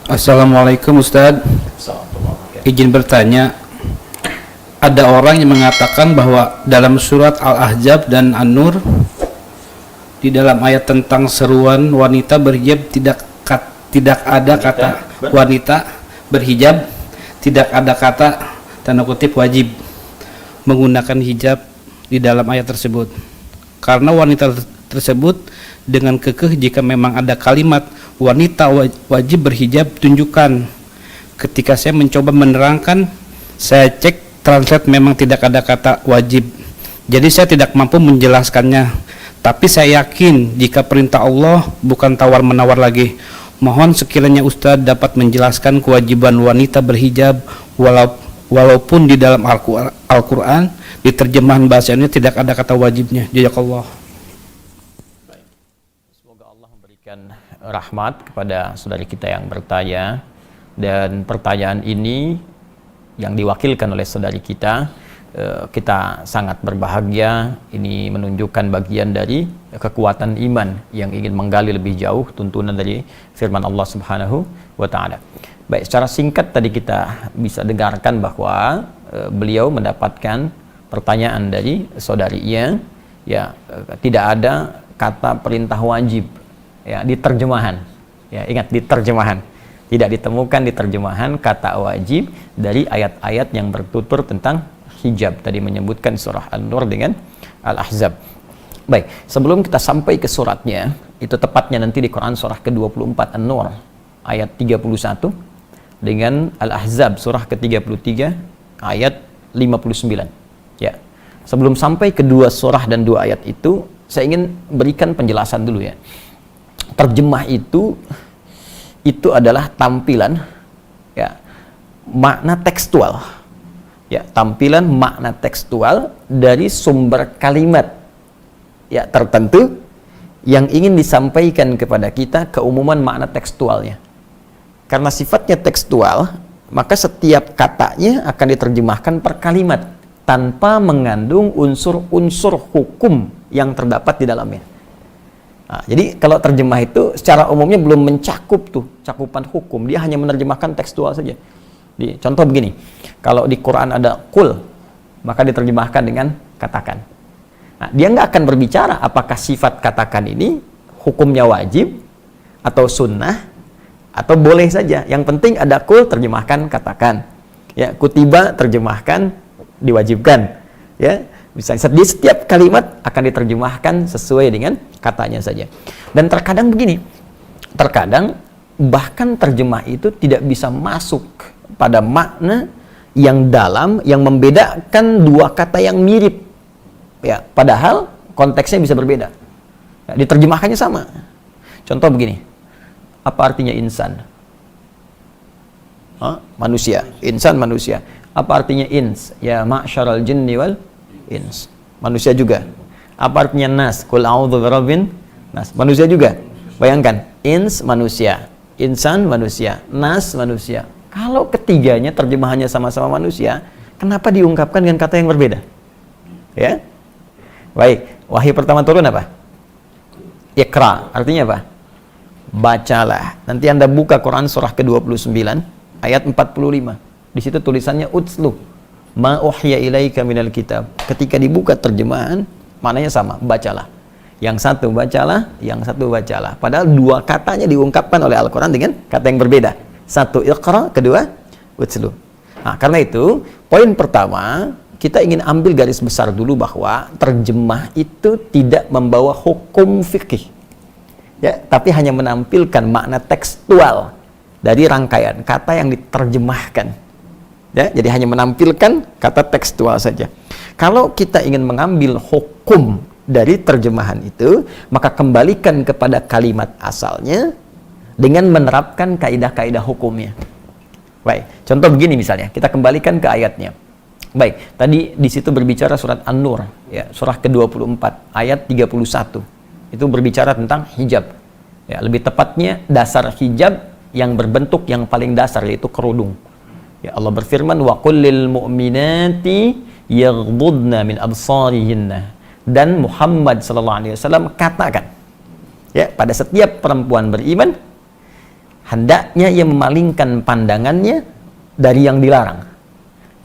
Assalamualaikum Ustadz. Izin bertanya, ada orang yang mengatakan bahwa dalam surat Al-Ahzab dan An-Nur di dalam ayat tentang seruan wanita berhijab tidak ada kata wanita berhijab, tidak ada kata tanda kutip wajib menggunakan hijab di dalam ayat tersebut. Karena wanita tersebut dengan kekeh jika memang ada kalimat wanita wajib berhijab tunjukkan. Ketika saya mencoba menerangkan, saya cek translate memang tidak ada kata wajib, jadi saya tidak mampu menjelaskannya. Tapi saya yakin jika perintah Allah bukan tawar-menawar lagi. Mohon sekiranya Ustadz dapat menjelaskan kewajiban wanita berhijab walaupun di dalam Al-Quran di terjemahan bahasa ini tidak ada kata wajibnya. Jazakallah. Semoga Allah memberikan rahmat kepada saudari kita yang bertanya, dan pertanyaan ini yang diwakilkan oleh saudari kita sangat berbahagia. Ini menunjukkan bagian dari kekuatan iman yang ingin menggali lebih jauh tuntunan dari firman Allah Subhanahu wa taala. Baik, secara singkat tadi kita bisa dengarkan bahwa beliau mendapatkan pertanyaan dari saudarinya, ya, tidak ada kata perintah wajib ya di terjemahan. Ya, ingat, di terjemahan. Tidak ditemukan di terjemahan kata wajib dari ayat-ayat yang bertutur tentang hijab. Tadi menyebutkan surah An-Nur dengan Al-Ahzab. Baik, sebelum kita sampai ke suratnya, itu tepatnya nanti di Quran surah ke-24 An-Nur ayat 31 dengan Al-Ahzab surah ke-33 ayat 59. Ya. Sebelum sampai kedua surah dan dua ayat itu, saya ingin berikan penjelasan dulu ya. Terjemah itu adalah tampilan ya makna tekstual, ya tampilan makna tekstual dari sumber kalimat ya tertentu yang ingin disampaikan kepada kita, keumuman makna tekstualnya. Karena sifatnya tekstual, maka setiap katanya akan diterjemahkan per kalimat tanpa mengandung unsur-unsur hukum yang terdapat di dalamnya. Nah, jadi kalau terjemah itu secara umumnya belum mencakup tuh cakupan hukum, dia hanya menerjemahkan tekstual saja. Contoh begini, kalau di Quran ada kul, maka diterjemahkan dengan katakan. Nah, dia nggak akan berbicara apakah sifat katakan ini hukumnya wajib atau sunnah atau boleh saja. Yang penting ada kul, terjemahkan katakan. Ya, kutiba terjemahkan diwajibkan. Ya. Misalnya di setiap kalimat akan diterjemahkan sesuai dengan katanya saja. Dan terkadang begini, terkadang bahkan terjemah itu tidak bisa masuk pada makna yang dalam, yang membedakan dua kata yang mirip. Ya, padahal konteksnya bisa berbeda. Ya, diterjemahkannya sama. Contoh begini, apa artinya insan? Manusia. Insan manusia. Apa artinya ins? Ya ma'syaral jinni wal ins, manusia juga. Apa artinya nas? Qul a'udzu birabbin nas, manusia juga. Bayangkan, ins manusia, insan manusia, nas manusia. Kalau ketiganya terjemahannya sama-sama manusia, kenapa diungkapkan dengan kata yang berbeda? Ya. Baik, wahyu pertama turun apa? Iqra, artinya apa? Bacalah. Nanti Anda buka Quran surah ke-29 ayat 45. Di situ tulisannya utslu ma uhya ilaika minal kitab. Ketika dibuka terjemahan, maknanya sama, bacalah. Yang satu bacalah, yang satu bacalah. Padahal dua katanya diungkapkan oleh Al-Quran dengan kata yang berbeda. Satu iqra, kedua utslu. Nah, karena itu, poin pertama, kita ingin ambil garis besar dulu bahwa terjemah itu tidak membawa hukum fikih. Ya, tapi hanya menampilkan makna tekstual dari rangkaian kata yang diterjemahkan. Ya, jadi hanya menampilkan kata tekstual saja. Kalau kita ingin mengambil hukum dari terjemahan itu, maka kembalikan kepada kalimat asalnya dengan menerapkan kaidah-kaidah hukumnya. Baik, contoh begini misalnya, kita kembalikan ke ayatnya. Baik, tadi di situ berbicara surat An-Nur, ya, surah ke-24 ayat 31. Itu berbicara tentang hijab. Ya, lebih tepatnya dasar hijab yang berbentuk yang paling dasar, yaitu kerudung. Ya, Allah berfirman, wa qul lil mu'minati yaghdudna min absarihinna. Dan Muhammad sallallahu alaihi wasallam katakan, ya, pada setiap perempuan beriman hendaknya ia memalingkan pandangannya dari yang dilarang.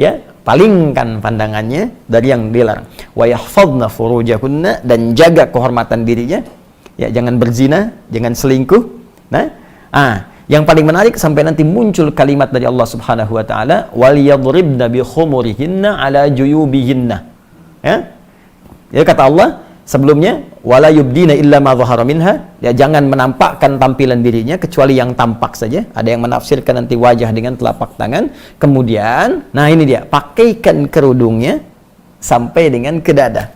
Ya, palingkan pandangannya dari yang dilarang. Wa yahfadna furujahunna, dan jaga kehormatan dirinya. Ya, jangan berzina, jangan selingkuh. Yang paling menarik sampai nanti muncul kalimat dari Allah Subhanahu wa taala, wal yadribna bi khumurihinna ala juyubihinna. Ya, kata Allah sebelumnya, wala yubdina illa ma dhahara minha, ya, jangan menampakkan tampilan dirinya kecuali yang tampak saja. Ada yang menafsirkan nanti wajah dengan telapak tangan. Kemudian, nah ini dia, pakaikan kerudungnya sampai dengan ke dada.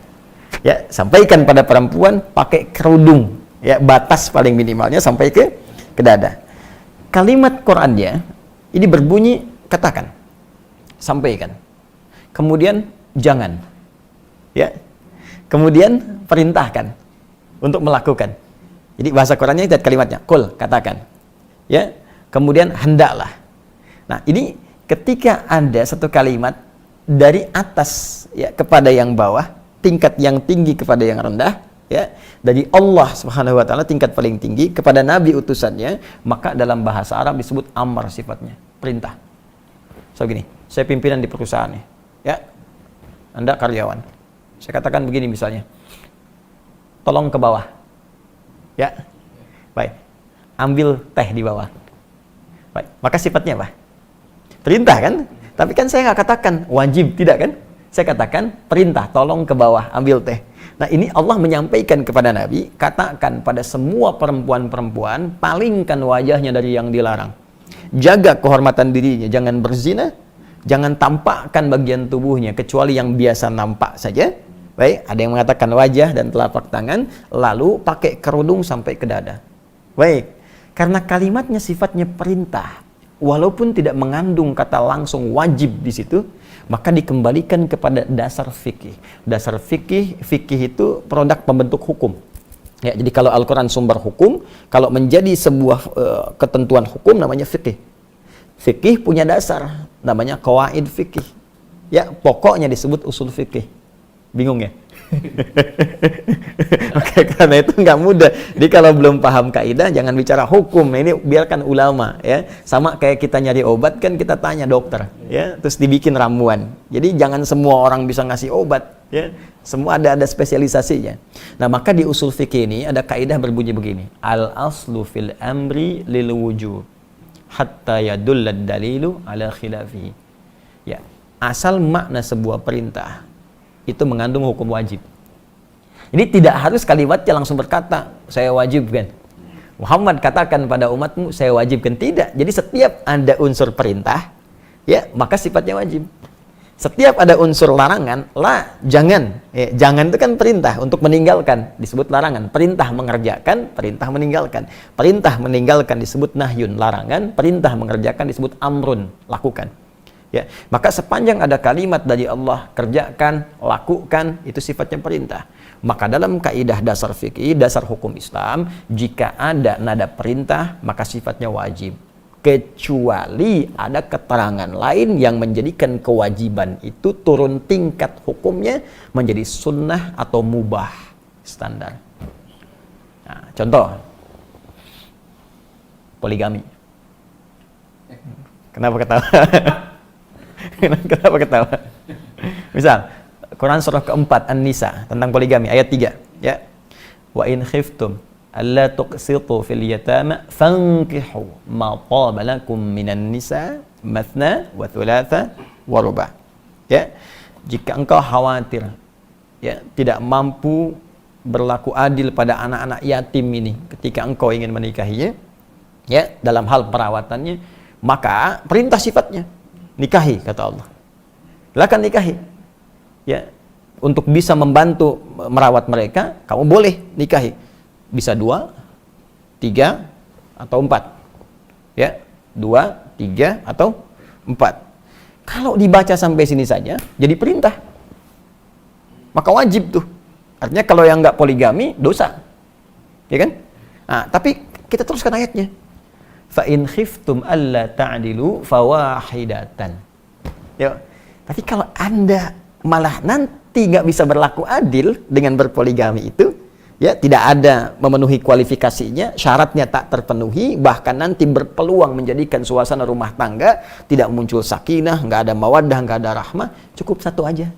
Ya, sampaikan pada perempuan pakai kerudung, ya, batas paling minimalnya sampai ke dada. Kalimat Qur'annya ini berbunyi, katakan, sampaikan. Kemudian jangan. Ya. Kemudian perintahkan untuk melakukan. Jadi bahasa Qur'annya itu kalimatnya, qul, katakan. Ya. Kemudian hendaklah. Nah, ini ketika ada satu kalimat dari atas, ya, kepada yang bawah, tingkat yang tinggi kepada yang rendah, ya, dari Allah Subhanahu wa taala tingkat paling tinggi kepada nabi utusannya, maka dalam bahasa Arab disebut amar sifatnya, perintah. So gini, saya pimpinan di perusahaan nih, ya. Anda karyawan. Saya katakan begini misalnya. Tolong ke bawah. Ya. Baik. Ambil teh di bawah. Baik. Maka sifatnya apa? Perintah kan? Tapi kan saya nggak katakan wajib, tidak kan? Saya katakan perintah, tolong ke bawah, ambil teh. Nah, ini Allah menyampaikan kepada Nabi, katakan pada semua perempuan-perempuan, palingkan wajahnya dari yang dilarang. Jaga kehormatan dirinya, jangan berzina, jangan tampakkan bagian tubuhnya, kecuali yang biasa nampak saja. Baik, ada yang mengatakan wajah dan telapak tangan, lalu pakai kerudung sampai ke dada. Baik, karena kalimatnya sifatnya perintah, walaupun tidak mengandung kata langsung wajib di situ, maka dikembalikan kepada dasar fikih. Dasar fikih itu produk pembentuk hukum. Ya, jadi kalau Al-Quran sumber hukum, kalau menjadi sebuah ketentuan hukum namanya fikih. Fikih punya dasar, namanya qawaid fikih. Ya, pokoknya disebut usul fikih. Bingung ya? Oke, karena itu nggak mudah. Jadi kalau belum paham kaidah, jangan bicara hukum. Ini biarkan ulama, ya. Sama kayak kita nyari obat kan, kita tanya dokter, ya. Terus dibikin ramuan. Jadi jangan semua orang bisa ngasih obat, ya. Semua ada spesialisasinya. Nah, maka di usul fikih ini ada kaidah berbunyi begini: al aslu fil amri lil wujub hatta yadullad dalilu ala khilafihi. Ya, asal makna sebuah perintah itu mengandung hukum wajib. Jadi tidak harus kalimatnya langsung berkata, saya wajibkan. Muhammad katakan pada umatmu, saya wajibkan. Tidak. Jadi setiap ada unsur perintah, ya, maka sifatnya wajib. Setiap ada unsur larangan, jangan. Ya, jangan itu kan perintah untuk meninggalkan, disebut larangan. Perintah mengerjakan, perintah meninggalkan. Perintah meninggalkan disebut nahyun, larangan. Perintah mengerjakan disebut amrun, lakukan. Ya, maka sepanjang ada kalimat dari Allah, kerjakan, lakukan, itu sifatnya perintah. Maka dalam kaidah dasar fikih, dasar hukum Islam, jika ada nada perintah, maka sifatnya wajib. Kecuali ada keterangan lain yang menjadikan kewajiban itu turun tingkat hukumnya menjadi sunnah atau mubah, standar. Nah, contoh, poligami. Kenapa ketawa? Kenapa ketawa? Misal, Quran surah keempat An-Nisa tentang poligami ayat 3, ya. Wa in khiftum alla tuqsitu fil yatama fankihu ma taba lakum minan nisa mathna wa thulatha wa ruba'. Ya. Jika engkau khawatir, ya, tidak mampu berlaku adil pada anak-anak yatim ini ketika engkau ingin menikahinya, ya, dalam hal perawatannya, maka perintah sifatnya nikahi, kata Allah. Silakan nikahi. Ya, untuk bisa membantu merawat mereka, kamu boleh nikahi. Bisa 2, 3, atau 4. Ya, 2, 3, atau 4. Kalau dibaca sampai sini saja, jadi perintah. Maka wajib tuh. Artinya kalau yang nggak poligami, dosa. Ya kan? Nah, tapi kita teruskan ayatnya. fa in khiftum alla ta'dilu fawahidatan. Ya. Tapi kalau Anda malah nanti nggak bisa berlaku adil dengan berpoligami itu, ya tidak ada memenuhi kualifikasinya, syaratnya tak terpenuhi, bahkan nanti berpeluang menjadikan suasana rumah tangga tidak muncul sakinah, nggak ada mawaddah, nggak ada rahmah, cukup satu aja.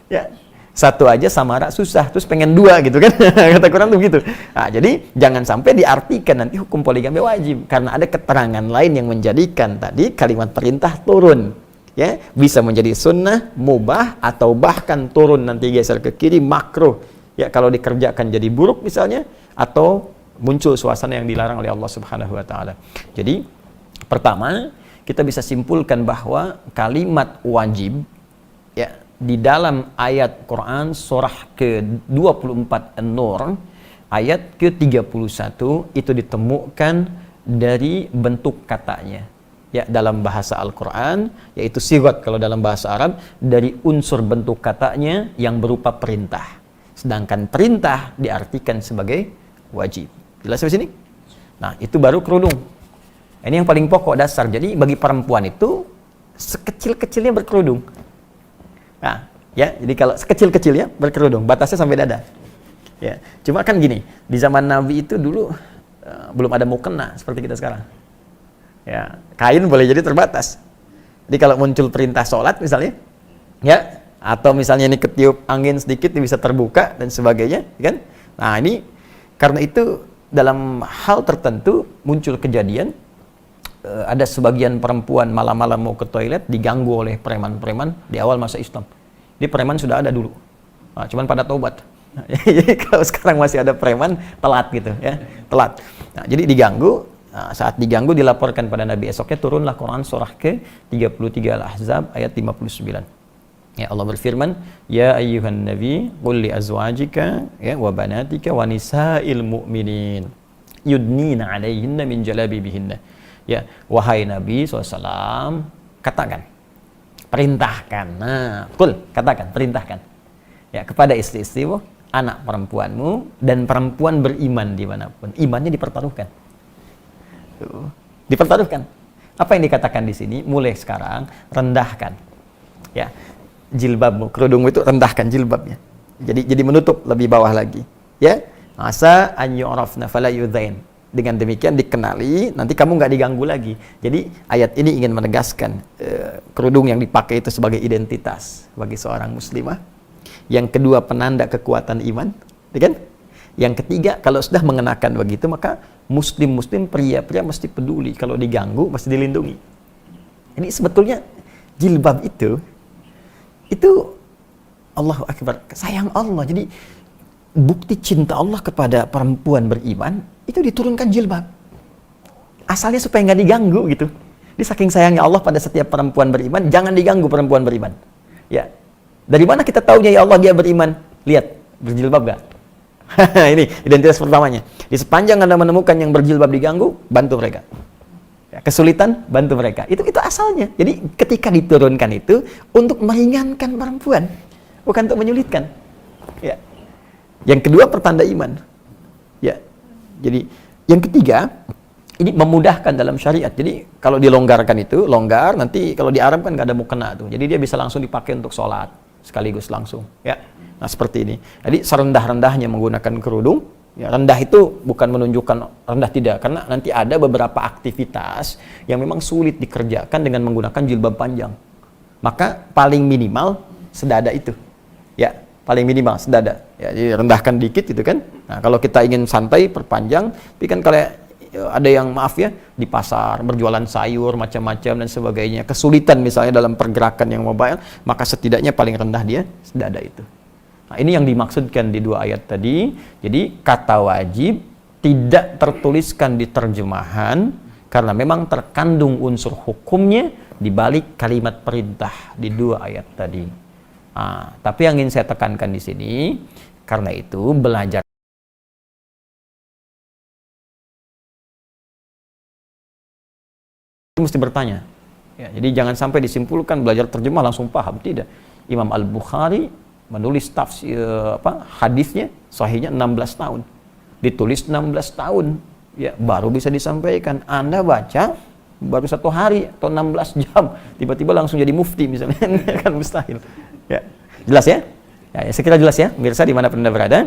Ya, satu aja samara susah, terus pengen dua gitu kan, kata Quran tuh gitu. Nah, jadi jangan sampai diartikan nanti hukum poligami wajib, karena ada keterangan lain yang menjadikan tadi kalimat perintah turun. Ya, bisa menjadi sunnah, mubah, atau bahkan turun nanti geser ke kiri, makruh. Ya, kalau dikerjakan jadi buruk misalnya, atau muncul suasana yang dilarang oleh Allah Subhanahu wa taala. Jadi, pertama, kita bisa simpulkan bahwa kalimat wajib ya di dalam ayat Quran surah ke-24 An-Nur ayat ke-31 itu ditemukan dari bentuk katanya. Ya, dalam bahasa Al-Quran, yaitu sigat kalau dalam bahasa Arab, dari unsur bentuk katanya yang berupa perintah. Sedangkan perintah diartikan sebagai wajib. Jelas di sini? Nah, itu baru kerudung. Ini yang paling pokok dasar. Jadi bagi perempuan itu sekecil-kecilnya berkerudung. Nah, ya, jadi kalau sekecil-kecilnya berkerudung, batasnya sampai dada. Ya, cuma kan gini, di zaman Nabi itu dulu belum ada mukena seperti kita sekarang. Ya, kain boleh jadi terbatas. Jadi kalau muncul perintah sholat misalnya, ya, atau misalnya ini ketiup angin sedikit bisa terbuka dan sebagainya, kan? Nah, ini karena itu dalam hal tertentu muncul kejadian ada sebagian perempuan malam-malam mau ke toilet diganggu oleh preman-preman di awal masa Islam. Di preman sudah ada dulu. Nah, cuman pada taubat. Jadi kalau sekarang masih ada preman telat gitu ya, telat. Nah, jadi diganggu. Nah, saat diganggu dilaporkan pada Nabi, esoknya turunlah Quran surah ke-33 Al-Ahzab ayat 59. Ya, Allah berfirman, ya ayyuhan nabi qul li azwajika ya wa banatika wa nisa'il mu'minin yudnina 'alaihinna min jalabibihinna. Ya, wahai Nabi SAW, katakan, perintahkan. Nah, qul, katakan, perintahkan. Ya, kepada istri-istrimu, anak perempuanmu dan perempuan beriman dimanapun. Imannya dipertaruhkan. Dipertaruhkan. Apa yang dikatakan di sini? Mulai sekarang rendahkan. Ya, jilbabmu, kerudungmu itu rendahkan jilbabnya. Jadi menutup lebih bawah lagi. Ya, asa an yu'rafna fala yudzain. Dengan demikian dikenali, nanti kamu nggak diganggu lagi. Jadi ayat ini ingin menegaskan kerudung yang dipakai itu sebagai identitas bagi seorang muslimah. Yang kedua, penanda kekuatan iman, kan? Yang ketiga, kalau sudah mengenakan begitu, maka muslim-muslim, pria-pria mesti peduli. Kalau diganggu, mesti dilindungi. Ini sebetulnya jilbab itu Allahu Akbar, sayang Allah. Jadi bukti cinta Allah kepada perempuan beriman, itu diturunkan jilbab. Asalnya supaya nggak diganggu gitu. Jadi saking sayangnya Allah pada setiap perempuan beriman, jangan diganggu perempuan beriman. Ya, dari mana kita tahunya ya Allah dia beriman? Lihat, berjilbab gak? Ini identitas pertamanya. Di sepanjang Anda menemukan yang berjilbab diganggu, bantu mereka. Ya, kesulitan, bantu mereka. Itu asalnya. Jadi ketika diturunkan itu untuk meringankan perempuan, bukan untuk menyulitkan. Ya. Yang kedua, pertanda iman. Ya. Jadi yang ketiga, ini memudahkan dalam syariat. Jadi kalau dilonggarkan itu, longgar, nanti kalau di Arab kan nggak ada mukena tuh. Jadi dia bisa langsung dipakai untuk sholat sekaligus langsung. Ya. Nah, seperti ini. Jadi serendah-rendahnya menggunakan kerudung. Ya, rendah itu bukan menunjukkan rendah, tidak, karena nanti ada beberapa aktivitas yang memang sulit dikerjakan dengan menggunakan jilbab panjang. Maka paling minimal sedada itu. Ya, paling minimal sedada. Ya, jadi rendahkan dikit gitu kan. Nah, kalau kita ingin santai perpanjang, tapi kan kalau ada yang maaf ya di pasar berjualan sayur macam-macam dan sebagainya, kesulitan misalnya dalam pergerakan yang mobile, maka setidaknya paling rendah dia sedada itu. Nah, ini yang dimaksudkan di dua ayat tadi. Jadi kata wajib tidak tertuliskan di terjemahan karena memang terkandung unsur hukumnya di balik kalimat perintah di dua ayat tadi. Nah, tapi yang ingin saya tekankan di sini, karena itu belajar mesti bertanya. Ya, jadi jangan sampai disimpulkan belajar terjemah langsung paham, tidak. Imam Al-Bukhari menulis tafsir hadisnya sahihnya 16 tahun. Ditulis 16 tahun. ya baru bisa disampaikan. Anda baca baru 1 hari atau 16 jam, tiba-tiba langsung jadi mufti misalnya, kan mustahil. Ya, jelas ya? Ya, saya kira jelas ya, pemirsa dimanapun Anda berada.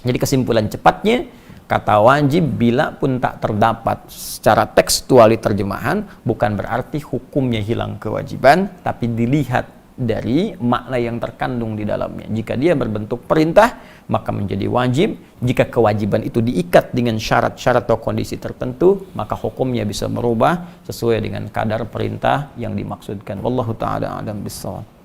Jadi kesimpulan cepatnya, kata wajib bila pun tak terdapat secara tekstuali terjemahan, bukan berarti hukumnya hilang kewajiban, tapi dilihat dari makna yang terkandung di dalamnya. Jika dia berbentuk perintah, maka menjadi wajib. Jika kewajiban itu diikat dengan syarat-syarat atau kondisi tertentu, maka hukumnya bisa merubah sesuai dengan kadar perintah yang dimaksudkan. Wallahu ta'ala a'lam bissawab.